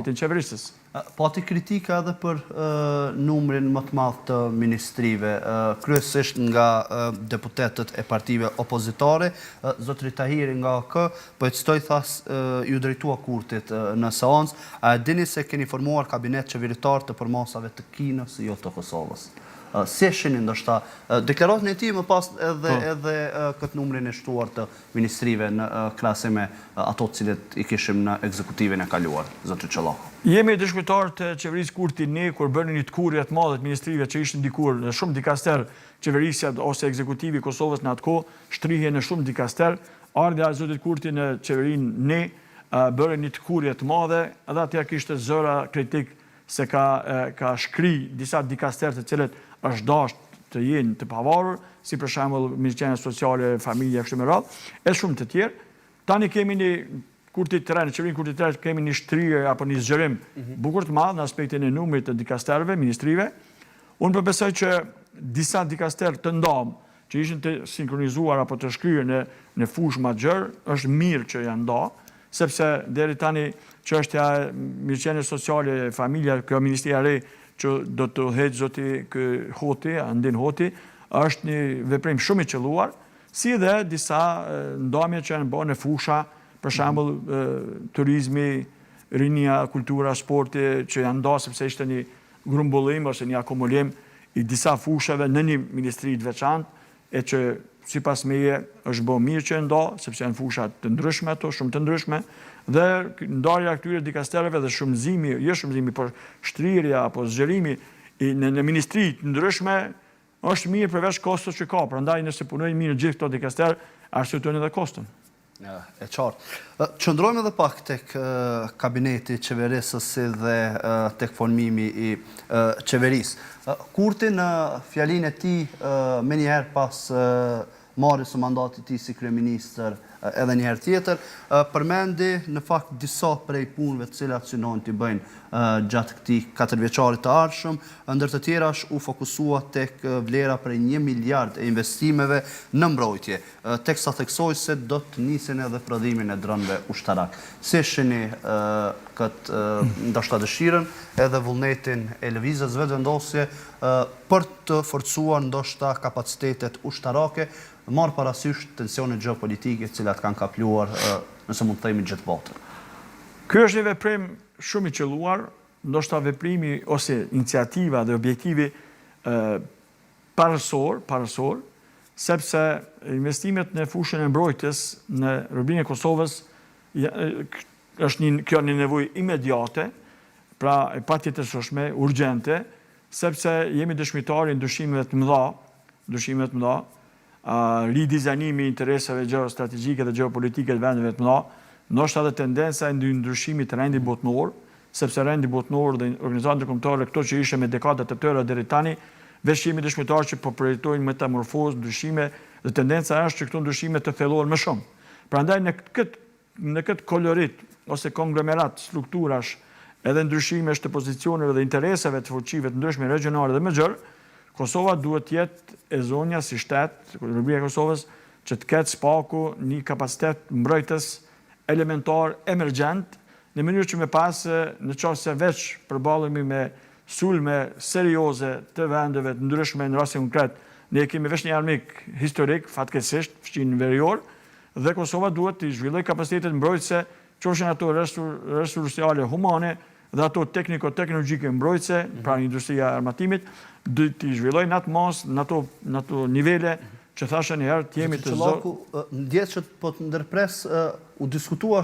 të qeverisës. Pati kritika edhe për numrin më të madh të ministrive, kryesisht nga deputetët e partive opozitare. Zotri Tahiri nga AK, po e citoj thas ju drejtua Kurtit në seancë, a e dini se keni formuar kabinet qeveritar të përmasave të Kinës, jo të Kosovës? Si e shihni ndoshta deklaratën e tij më pas edhe këtë numrin e shtuar të ministrive në krahësim me ato të cilët i kishim në ekzekutivin e kaluar, zotri Çollahu? Jemi dëshmitar të qeverisë Kurti ne kur bënin një tkurrje të madhe të ministrive që ishin dikur në shumë dikaster, qeverisja ose ekzekutivi i Kosovës në atë kohë shtrihej në shumë dikaster, ardha e zotit Kurti në qeverinë ne bëri një tkurrje të madhe, edhe atja kishte zëra kritik se ka shkri disa dikaster të cilët është dashur të jenë të pavarur, si për shembull Ministria Sociale, Familja, kështu me radhë, e shumë të tjerë. Tani kemi një Kurti të re, në qeverinë Kurti të re kemi një shtrije apo një zgjerim bukur të madh në aspektin e numrit të dikasterëve, ministrive. Unë besoj që disa dikaster të ndam, që ishin të sinkronizuar apo të shkryer në fushë më gjerë, është mirë që janë nda, sepse deri tani çështja e Ministrisë Sociale, Familja, kjo ministria e re që do të hedhë zoti Hoti, Andin Hoti, është një veprim shumë i qelluar, si dhe disa ndamje që janë bërë në fusha, për shembull turizmi, rinia, kultura, sporti, që janë nda sepse ishte një grumbullim ose një akumulim i disa fushave në një ministri të veçantë, e që sipas meje është bërë mirë që nda, sepse janë fusha të ndryshme ato, shumë të ndryshme, dhe ndarja këtyre dikasterëve dhe shumëzimi, jo shumëzimi, por shtrirja apo zgjerimi në ministri të ndryshme është mirë përveç kostos që ka. Prandaj nëse punojnë mirë gjithë këto dikaster, arsytojnë edhe koston. E qartë. Qëndrojmë edhe pak tek kabineti qeverisës dhe tek formimi i qeverisë. Kurti në fjalinë e tij menjëherë pas marrjes së mandatit të tij si kryeministër edhe një herë tjetër, përmendi në fakt disa prej punëve të cilat synojnë t'i bëjnë gjatë këtij 4 vjeçarit të ardhshëm, ndër të tjerash u fokusua tek vlera prej 1 miliard e investimeve në mbrojtje, teksa theksoi se do të nisin edhe prodhimin e dronëve ushtarak. Si shihni këtë ndoshta dëshirën edhe vullnetin e lëvizjes vetëvendosje për të forcuar ndoshta kapacitetet ushtarake, marrë parasysh tensionet gjeopolitike të cilat kanë kapluar, nëse mund të themi, gjithë botën? Ky është një veprim shumë i qelluar, ndoshta veprimi ose iniciativa dhe objektivi parësor, sepse investimet në fushën e mbrojtjes në Republikën e Kosovës është kjo një nevojë imediate, pra e patjetërshme, urgjente, sepse jemi dëshmitarë i ndryshimeve të mëdha, ridizajnimi i interesave geostrategjike dhe geopolitike të vendeve të mëdha, ndoshta edhe tendenca e ndryshimit të rendit botëror, sepse rendi botëror dhe organizatat ndërkombëtare këto që ishin me dekada të tëra deri tani, veç jemi dëshmitarë që po projektojnë metamorfozë, ndryshime, dhe tendenca është që këto ndryshime të thellohen më shumë. Prandaj në këtë kolorit ose konglomerat strukturash edhe ndryshimesh të pozicioneve dhe interesave të fuqive të ndryshme regionale dhe më gjerë, Kosova duhet të jetë e zonja si shtet, Republika e Kosovës, që të ketë spaku një kapacitet mbrojtës elementar, emergjent, në mënyrë që me pas në qoftë se veç përballemi me sulme serioze të vendeve të ndryshme në rastin konkret, ne kemi veç një armik historik, fatkeqësisht, fshin verior, dhe Kosova duhet të zhvillojë kapacitetet mbrojtëse, qofshin ato resursiale humane dhe ato tekniko-teknologjike mbrojtëse, pra industria e armatimit, dhe të zhvillojnë në atë mas, në ato nivele që thashë njëherë të jemi të Ndjet që po të ndërpres u diskutua